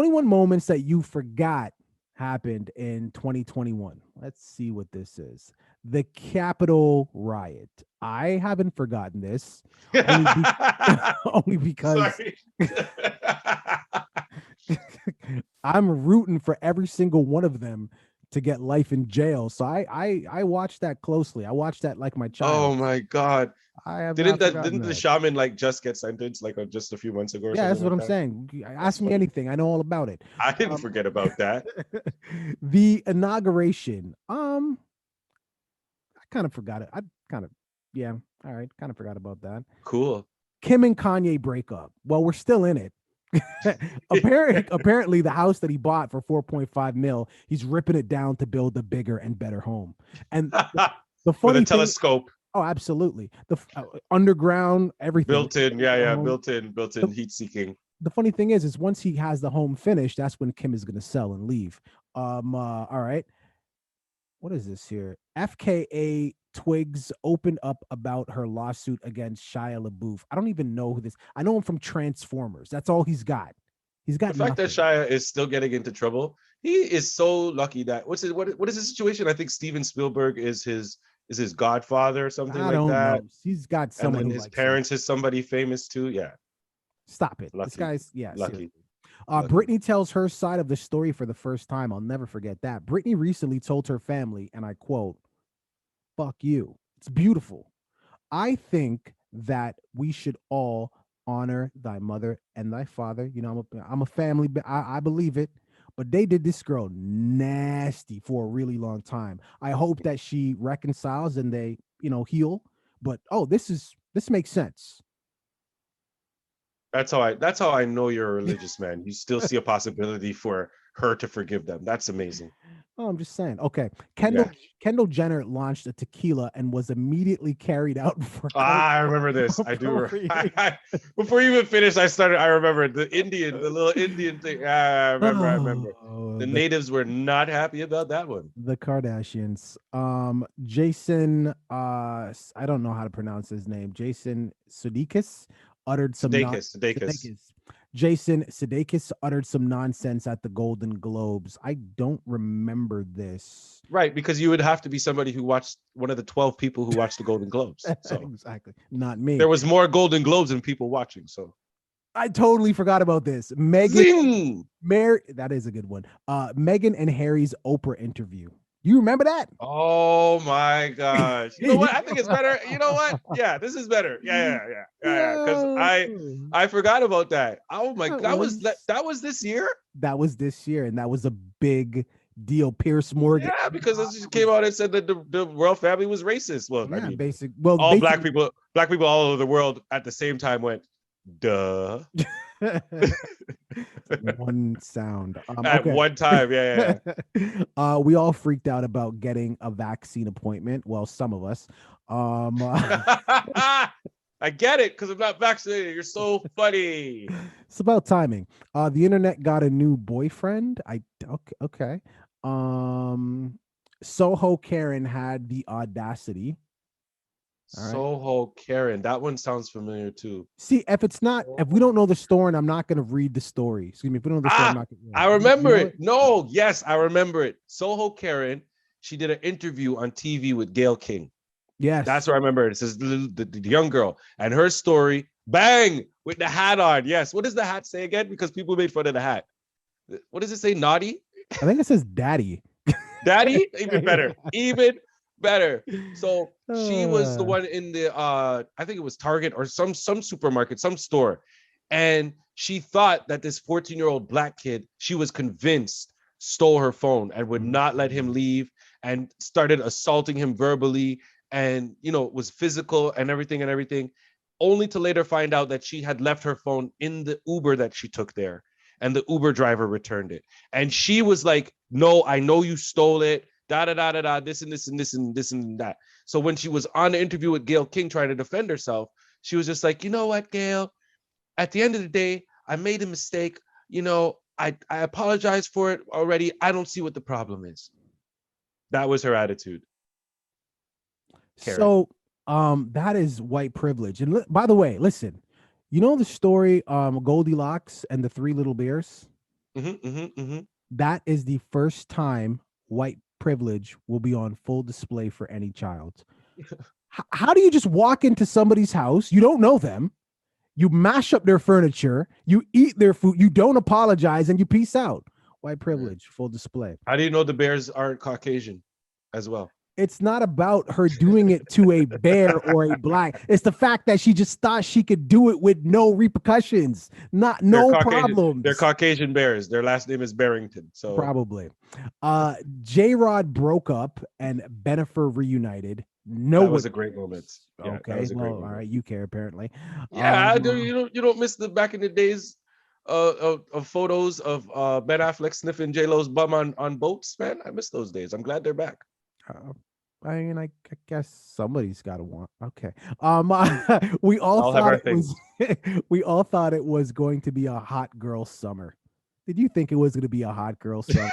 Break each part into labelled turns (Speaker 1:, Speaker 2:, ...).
Speaker 1: 21 moments that you forgot happened in 2021. Let's see what this is. The Capitol riot. I haven't forgotten this only only because
Speaker 2: Sorry.
Speaker 1: I'm rooting for every single one of them to get life in jail. So I watched that closely. I watched that like my
Speaker 2: Oh
Speaker 1: child.
Speaker 2: my God.
Speaker 1: I have
Speaker 2: Didn't
Speaker 1: not
Speaker 2: that
Speaker 1: forgotten
Speaker 2: didn't the
Speaker 1: that.
Speaker 2: shaman like just get sentenced like just a few months ago or
Speaker 1: Yeah,
Speaker 2: something
Speaker 1: that's what
Speaker 2: like
Speaker 1: I'm
Speaker 2: that?
Speaker 1: saying.
Speaker 2: That's
Speaker 1: Ask me
Speaker 2: funny.
Speaker 1: anything. I know all about it.
Speaker 2: I didn't
Speaker 1: Um,
Speaker 2: forget about that.
Speaker 1: the inauguration. I kind of forgot it. I kind of, yeah. All right, kind of forgot about that.
Speaker 2: Cool.
Speaker 1: Kim and Kanye break up. Well, we're still in it. Apparently, the house that he bought for 4.5 mil, he's ripping it down to build a bigger and better home. And the
Speaker 2: With a
Speaker 1: funny thing,
Speaker 2: telescope
Speaker 1: oh, absolutely, underground, everything.
Speaker 2: built in. Yeah,
Speaker 1: The
Speaker 2: yeah,
Speaker 1: home.
Speaker 2: built
Speaker 1: The,
Speaker 2: in heat seeking.
Speaker 1: the funny thing is once he has the home finished, that's when Kim is going to sell and leave. All right. What is this here? FKA Twigs opened up about her lawsuit against Shia LaBeouf. I don't even know who this. I know him from Transformers. That's all he's got. He's
Speaker 2: The
Speaker 1: got
Speaker 2: fact that
Speaker 1: nothing.
Speaker 2: Shia is still getting into trouble, he is so lucky that what is the situation? I think Steven Spielberg is his godfather or something
Speaker 1: I
Speaker 2: like
Speaker 1: don't
Speaker 2: that.
Speaker 1: know. He's got
Speaker 2: And
Speaker 1: someone
Speaker 2: then
Speaker 1: who
Speaker 2: his
Speaker 1: likes him.
Speaker 2: parents is somebody famous too. Yeah.
Speaker 1: Stop it. This
Speaker 2: Lucky.
Speaker 1: guy's, yeah,
Speaker 2: Lucky.
Speaker 1: seriously.
Speaker 2: Lucky.
Speaker 1: Brittany tells her side of the story for the first time. I'll never forget that. Brittany recently told her family, and I quote, "Fuck you." It's beautiful. I think that we should all honor thy mother and thy father. You know, I'm a family, I believe it. But they did this girl nasty for a really long time. I hope that she reconciles and they, heal. But oh, this makes sense.
Speaker 2: That's how I know you're a religious man. You still see a possibility for her to forgive them. That's amazing.
Speaker 1: Oh, I'm just saying. Okay,
Speaker 2: Yeah.
Speaker 1: Kendall Jenner launched a tequila and was immediately carried out for
Speaker 2: Ah, I
Speaker 1: cultural
Speaker 2: remember this. I do.
Speaker 1: appropriation.
Speaker 2: Before you even finished, I remember the little Indian thing. Ah, I remember.
Speaker 1: Oh,
Speaker 2: The natives were not happy about that one.
Speaker 1: the Kardashians. Jason, I don't know how to pronounce his name. Jason Sudeikis uttered some non
Speaker 2: Sudeikis.
Speaker 1: Sudeikis. Jason Sudeikis uttered some nonsense at the Golden Globes. I don't remember this.
Speaker 2: Right, because you would have to be somebody who watched one of the 12 people who watched the Golden Globes. So
Speaker 1: Exactly. Not me.
Speaker 2: there was more Golden Globes than people watching. So
Speaker 1: I totally forgot about this. Megan
Speaker 2: zing.
Speaker 1: Mary, that is a good one. Megan and Harry's Oprah interview. You remember that?
Speaker 2: Oh my gosh. You know what? I think it's better. You know what? Yeah, this is better. Yeah. Because
Speaker 1: Yeah.
Speaker 2: I forgot about that. Oh my,
Speaker 1: That was
Speaker 2: that was this year.
Speaker 1: that was this year, and that was a big deal. Pierce Morgan.
Speaker 2: Yeah, because it just came out and said that the royal family was racist. Well, I
Speaker 1: Yeah,
Speaker 2: mean,
Speaker 1: basic. Well,
Speaker 2: all
Speaker 1: basically,
Speaker 2: black people all over the world at the same time went, duh.
Speaker 1: one sound.
Speaker 2: At
Speaker 1: Okay.
Speaker 2: one time. Yeah.
Speaker 1: We all freaked out about getting a vaccine appointment. Well, some of us.
Speaker 2: Yeah. I get it because I'm not vaccinated. You're so funny.
Speaker 1: It's about timing. The internet got a new boyfriend. Okay. Um, Soho Karen had the audacity. All right.
Speaker 2: Soho Karen. That one sounds familiar too.
Speaker 1: See, if we don't know the story, and I'm not going to read the story. Excuse me. If we don't know the story, I'm
Speaker 2: Ah,
Speaker 1: not going
Speaker 2: I
Speaker 1: to. You
Speaker 2: remember
Speaker 1: know
Speaker 2: it.
Speaker 1: it?
Speaker 2: No, yes, I remember it. Soho Karen. She did an interview on TV with Gail King. That's
Speaker 1: Yes.
Speaker 2: what I remember. It says the young girl and her story. Bang with the hat on. Yes. What does the hat say again? Because people made fun of the hat. What does it say? Naughty?
Speaker 1: I think it says daddy.
Speaker 2: Daddy? Even better. Even better. So she was the
Speaker 1: Uh,
Speaker 2: one in the I think it was Target or some supermarket, some store. And she thought that this 14-year-old black kid, she was convinced, stole her phone and would not let him leave and started assaulting him verbally and was physical and everything, only to later find out that she had left her phone in the Uber that she took there and the Uber driver returned it. And she was like, no, I know you stole it. Da da da da da. This and this and this and this and that. So when she was on the interview with Gail King trying to defend herself, she was just like, you know what, Gail? At the end of the day, I made a mistake. I apologize for it already. I don't see what the problem is. That was her attitude, Karen.
Speaker 1: so, that is white privilege. And by the way, listen, you know the story, Goldilocks and the Three Little Bears. That is the first time white privilege will be on full display for any child. How do you just walk into somebody's house? You don't know them. You mash up their furniture. You eat their food. You don't apologize and you peace out. White privilege, full display.
Speaker 2: How do you know the Bears aren't Caucasian as well?
Speaker 1: It's not about her doing it to a bear or a black. It's the fact that she just thought she could do it with no repercussions, not
Speaker 2: They're
Speaker 1: no
Speaker 2: Caucasian. They're
Speaker 1: problems.
Speaker 2: Caucasian Bears. Their last name is Barrington. So
Speaker 1: Probably. J-Rod broke up and Benifer reunited. No
Speaker 2: that
Speaker 1: one.
Speaker 2: was a great moment. Yeah, that
Speaker 1: Okay,
Speaker 2: was a great
Speaker 1: well, all
Speaker 2: moment.
Speaker 1: right, you care apparently.
Speaker 2: Yeah, I do. You don't miss the back in the days of photos of Ben Affleck sniffing J Lo's bum on boats, man. I miss those days. I'm glad they're back.
Speaker 1: Uh, I mean, I guess somebody's got to want. Okay. We
Speaker 2: We
Speaker 1: all
Speaker 2: all have
Speaker 1: thought
Speaker 2: our
Speaker 1: it was.
Speaker 2: things.
Speaker 1: We all thought it was going to be a hot girl summer. Did you think it was going to be a hot girl summer?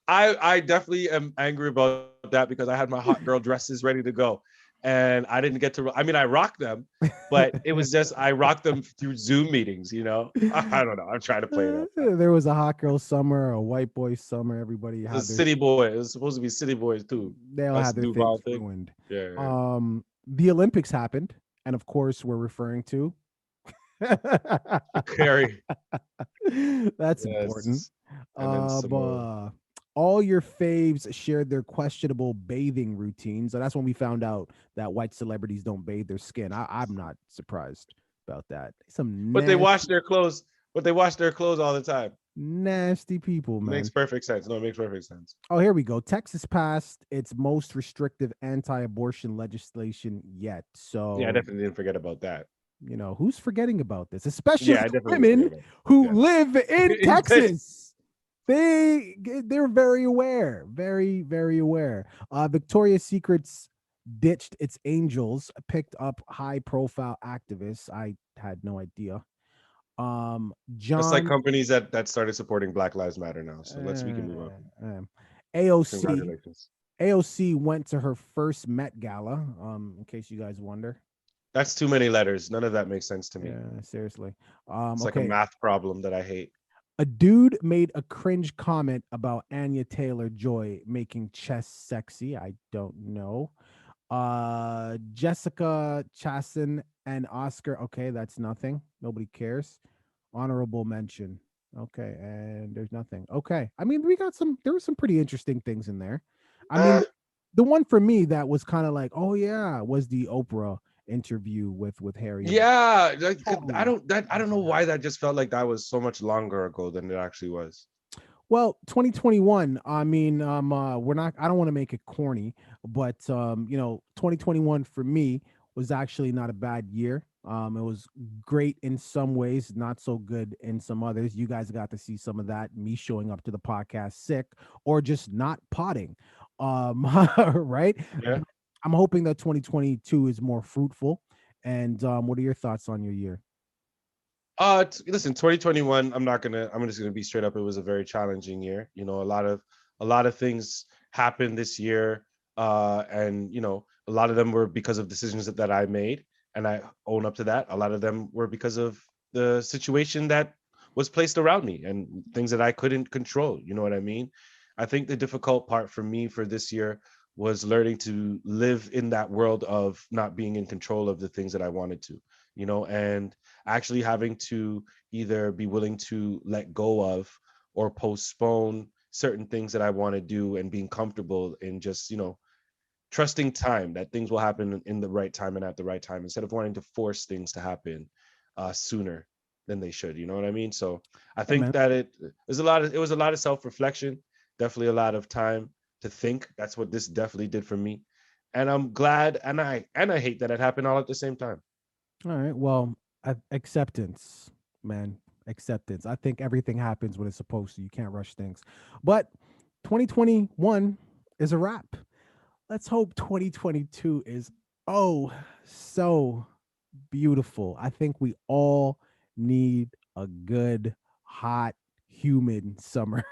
Speaker 2: I definitely am angry about that because I had my hot girl dresses ready to go, and I didn't get to. I mean, I rocked them, but it was just I rocked them through Zoom meetings. I don't know. I'm trying to play it up.
Speaker 1: There was a hot girl summer, a white boy summer. Everybody
Speaker 2: It was
Speaker 1: had their.
Speaker 2: City Boy. It was supposed to be City Boys too.
Speaker 1: They all
Speaker 2: That's
Speaker 1: had
Speaker 2: the
Speaker 1: their things
Speaker 2: Duval thing.
Speaker 1: ruined.
Speaker 2: Yeah.
Speaker 1: The Olympics happened, and of course, we're referring to.
Speaker 2: Carrie.
Speaker 1: That's important.
Speaker 2: Yes. And then some more.
Speaker 1: But all your faves shared their questionable bathing routines. So that's when we found out that white celebrities don't bathe their skin. I'm not surprised about that. Some
Speaker 2: But they wash
Speaker 1: nasty,
Speaker 2: their clothes. But they wash their clothes all the time.
Speaker 1: nasty people,
Speaker 2: It makes
Speaker 1: man.
Speaker 2: perfect sense. No, it makes perfect sense.
Speaker 1: Oh, here we go. Texas passed its most restrictive anti-abortion legislation yet.
Speaker 2: Yeah, I
Speaker 1: So,
Speaker 2: definitely didn't forget about that.
Speaker 1: who's forgetting about this? Especially
Speaker 2: Yeah, I definitely didn't forget
Speaker 1: women
Speaker 2: about that.
Speaker 1: who
Speaker 2: Yeah.
Speaker 1: live in Texas. They're very aware, very very aware. Victoria's Secret's ditched its angels, picked up high profile activists. I had no idea.
Speaker 2: That's like
Speaker 1: John
Speaker 2: companies that started supporting Black Lives Matter now. So we can move on.
Speaker 1: AOC
Speaker 2: Congratulations.
Speaker 1: AOC went to her first Met Gala. In case you guys wonder.
Speaker 2: That's too many letters. None of that makes sense to me.
Speaker 1: Yeah, seriously.
Speaker 2: It's like a
Speaker 1: Okay.
Speaker 2: math problem that I hate.
Speaker 1: A dude made a cringe comment about Anya Taylor-Joy making chess sexy. I don't know. Jessica Chastain and Oscar. Okay, that's nothing. Nobody cares. Honorable mention. Okay, and there's nothing. Okay. I mean, there were some pretty interesting things in there. I
Speaker 2: Uh,
Speaker 1: mean, the one for me that was kind of like, oh yeah, was the Oprah interview with Harry.
Speaker 2: yeah,
Speaker 1: Totally.
Speaker 2: I don't know why that just felt like that was so much longer ago than it actually was.
Speaker 1: Well, 2021. I mean, we're not. I don't want to make it corny, but 2021 for me was actually not a bad year. It was great in some ways, not so good in some others. You guys got to see some of that. Me showing up to the podcast sick or just not potting. Right.
Speaker 2: Yeah.
Speaker 1: I'm hoping that 2022 is more fruitful. And what are your thoughts on your year?
Speaker 2: Listen, 2021. I'm just gonna be straight up. It was a very challenging year. A lot of things happened this year, and a lot of them were because of decisions that I made, and I own up to that. A lot of them were because of the situation that was placed around me and things that I couldn't control. You know what I mean? I think the difficult part for me for this year was learning to live in that world of not being in control of the things that I wanted to, and actually having to either be willing to let go of or postpone certain things that I want to do and being comfortable in just, trusting time that things will happen in the right time and at the right time instead of wanting to force things to happen sooner than they should. You know what I mean? So I
Speaker 1: Hey,
Speaker 2: think
Speaker 1: man.
Speaker 2: that it was a lot of self-reflection, definitely a lot of time to think. That's what this definitely did for me. And I'm glad and I hate that it happened all at the same time.
Speaker 1: All right. Well, acceptance, man. Acceptance. I think everything happens when it's supposed to. You can't rush things. But 2021 is a wrap. Let's hope 2022 is oh so beautiful. I think we all need a good, hot, humid summer.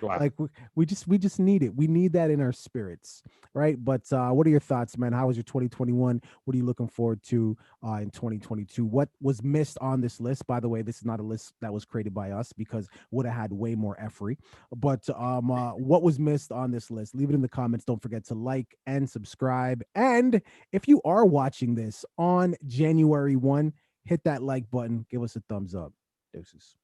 Speaker 2: Wow.
Speaker 1: Like we just need it. We need that in our spirits, right? But what are your thoughts, man? How was your 2021? What are you looking forward to in 2022? What was missed on this list? By the way, this is not a list that was created by us because would have had way more effery. But what was missed on this list? Leave it in the comments. Don't forget to like and subscribe. And if you are watching this on January 1, hit that like button. Give us a thumbs up. Deuces.